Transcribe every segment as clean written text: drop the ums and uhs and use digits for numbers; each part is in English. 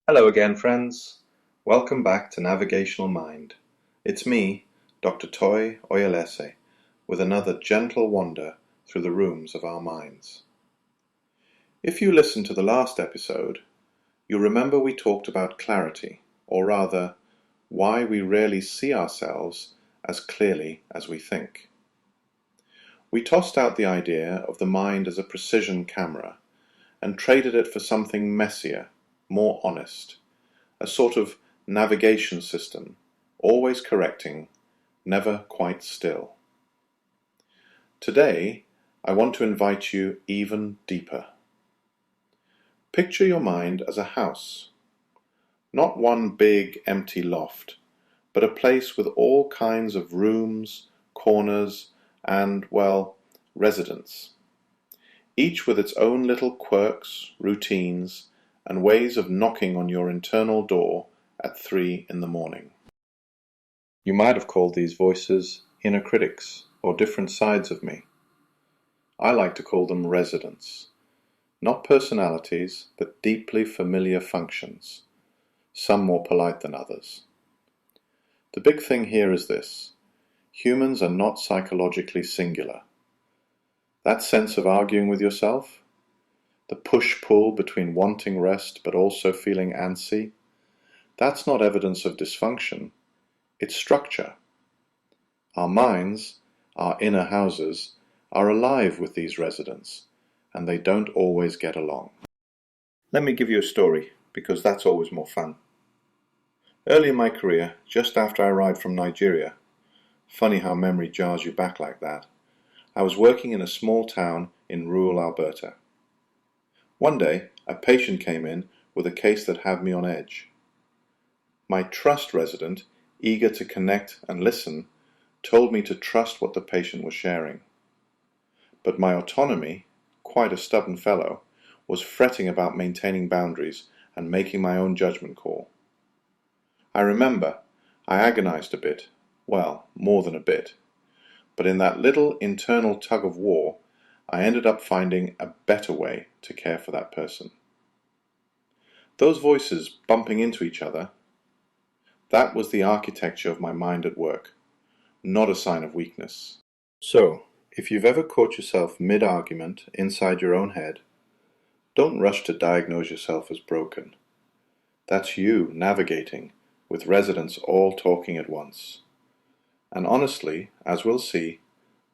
Hello again, friends. Welcome back to Navigational Mind. It's me, Dr. Toye Oyelese, with another gentle wander through the rooms of our minds. If you listened to the last episode, you remember we talked about clarity, or rather, why we rarely see ourselves as clearly as we think. We tossed out the idea of the mind as a precision camera and traded it for something messier, more honest, a sort of navigation system, always correcting, never quite still. Today, I want to invite you even deeper. Picture your mind as a house, not one big empty loft, but a place with all kinds of rooms, corners, and, well, residents, each with its own little quirks, routines, and ways of knocking on your internal door at 3 in the morning. You might have called these voices inner critics or different sides of me. I like to call them residents, not personalities, but deeply familiar functions, some more polite than others. The big thing here is this: humans are not psychologically singular. That sense of arguing with yourself, the push-pull between wanting rest but also feeling antsy, that's not evidence of dysfunction, it's structure. Our minds, our inner houses, are alive with these residents, and they don't always get along. Let me give you a story, because that's always more fun. Early in my career, just after I arrived from Nigeria, funny how memory jars you back like that, I was working in a small town in rural Alberta. One day, a patient came in with a case that had me on edge. My trust resident, eager to connect and listen, told me to trust what the patient was sharing. But my autonomy, quite a stubborn fellow, was fretting about maintaining boundaries and making my own judgment call. I remember, I agonized a bit, well, more than a bit, but in that little internal tug of war, I ended up finding a better way to care for that person. Those voices bumping into each other, that was the architecture of my mind at work, not a sign of weakness. So, if you've ever caught yourself mid-argument inside your own head, don't rush to diagnose yourself as broken. That's you navigating, with residents all talking at once. And honestly, as we'll see,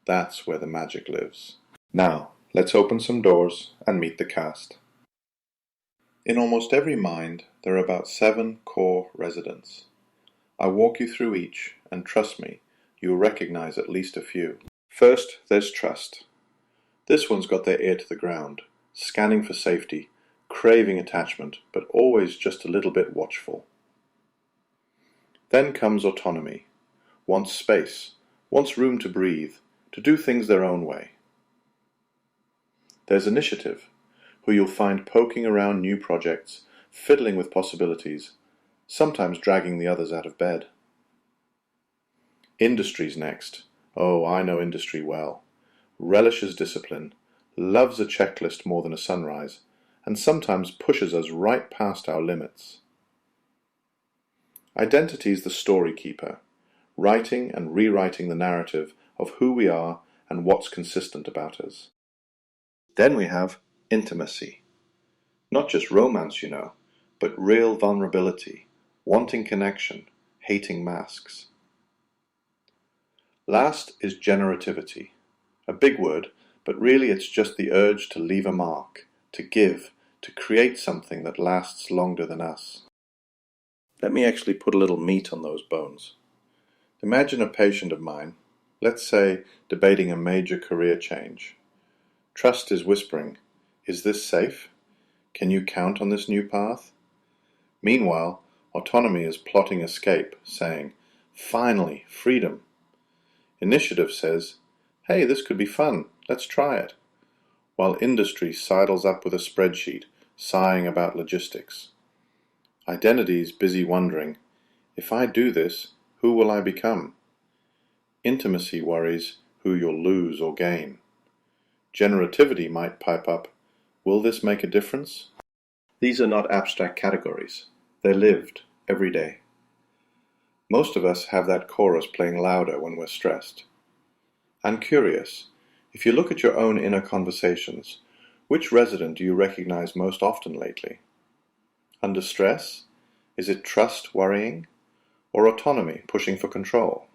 that's where the magic lives. Now, let's open some doors and meet the cast. In almost every mind, there are about 7 core residents. I'll walk you through each, and trust me, you'll recognize at least a few. First, there's trust. This one's got their ear to the ground, scanning for safety, craving attachment, but always just a little bit watchful. Then comes autonomy. Wants space, wants room to breathe, to do things their own way. There's initiative, who you'll find poking around new projects, fiddling with possibilities, sometimes dragging the others out of bed. Industry's next. Oh, I know industry well. Relishes discipline, loves a checklist more than a sunrise, and sometimes pushes us right past our limits. Identity's the story keeper, writing and rewriting the narrative of who we are and what's consistent about us. Then we have intimacy. Not just romance, but real vulnerability, wanting connection, hating masks. Last is generativity. A big word, but really it's just the urge to leave a mark, to give, to create something that lasts longer than us. Let me actually put a little meat on those bones. Imagine a patient of mine, let's say debating a major career change. Trust is whispering, "Is this safe? Can you count on this new path?" Meanwhile, autonomy is plotting escape, saying, "Finally, freedom." Initiative says, "Hey, this could be fun, let's try it." While industry sidles up with a spreadsheet, sighing about logistics. Identity's busy wondering, "If I do this, who will I become?" Intimacy worries who you'll lose or gain. Generativity might pipe up, "Will this make a difference?" These are not abstract categories. They're lived every day. Most of us have that chorus playing louder when we're stressed. I'm curious, if you look at your own inner conversations, which resident do you recognize most often lately? Under stress, is it trust worrying, or autonomy pushing for control?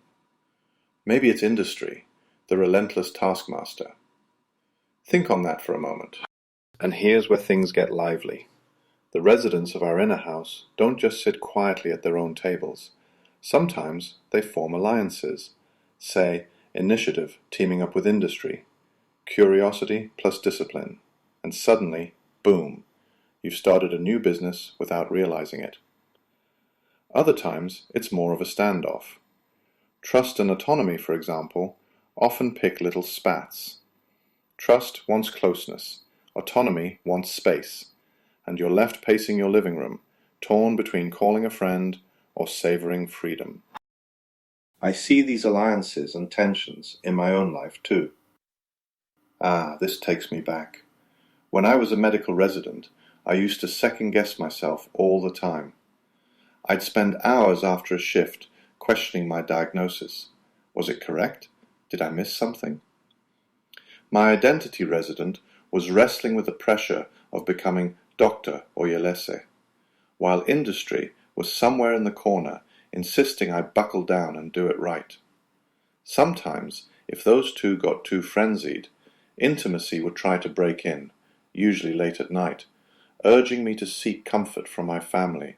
Maybe it's industry, the relentless taskmaster. Think on that for a moment. And here's where things get lively. The residents of our inner house don't just sit quietly at their own tables. Sometimes they form alliances, say initiative teaming up with industry, curiosity plus discipline, and suddenly, boom, you've started a new business without realizing it. Other times, it's more of a standoff. Trust and autonomy, for example, often pick little spats. Trust wants closeness, autonomy wants space, and you're left pacing your living room, torn between calling a friend or savoring freedom. I see these alliances and tensions in my own life too. This takes me back. When I was a medical resident, I used to second-guess myself all the time. I'd spend hours after a shift questioning my diagnosis. Was it correct? Did I miss something? My identity resident was wrestling with the pressure of becoming Toye Oyelese, while industry was somewhere in the corner insisting I buckle down and do it right. Sometimes, if those two got too frenzied, intimacy would try to break in, usually late at night, urging me to seek comfort from my family,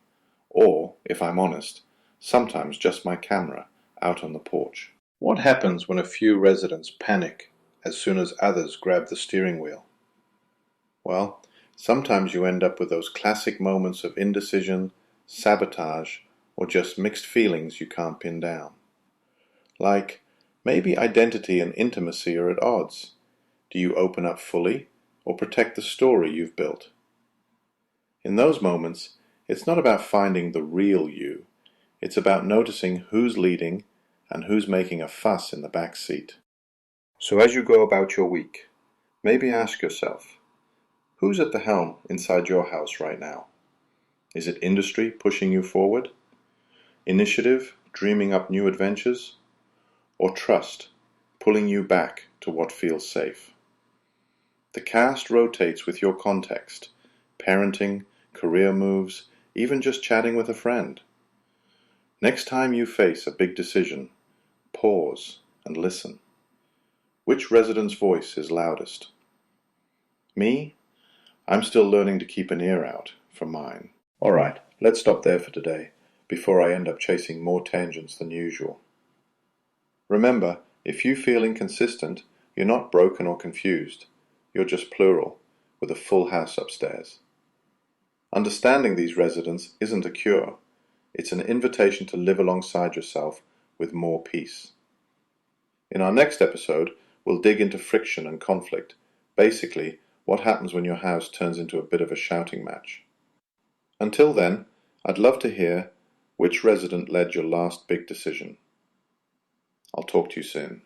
or, if I'm honest, sometimes just my camera out on the porch. What happens when a few residents panic as soon as others grab the steering wheel? Well, sometimes you end up with those classic moments of indecision, sabotage, or just mixed feelings you can't pin down. Like, maybe identity and intimacy are at odds. Do you open up fully, or protect the story you've built? In those moments, it's not about finding the real you. It's about noticing who's leading and who's making a fuss in the back seat. So as you go about your week, maybe ask yourself, who's at the helm inside your house right now? Is it industry pushing you forward? Initiative dreaming up new adventures? Or trust pulling you back to what feels safe? The cast rotates with your context, parenting, career moves, even just chatting with a friend. Next time you face a big decision, pause and listen. Which resident's voice is loudest? Me? I'm still learning to keep an ear out for mine. Alright, let's stop there for today, before I end up chasing more tangents than usual. Remember, if you feel inconsistent, you're not broken or confused. You're just plural, with a full house upstairs. Understanding these residents isn't a cure. It's an invitation to live alongside yourself with more peace. In our next episode, we'll dig into friction and conflict. Basically, what happens when your house turns into a bit of a shouting match. Until then, I'd love to hear which resident led your last big decision. I'll talk to you soon.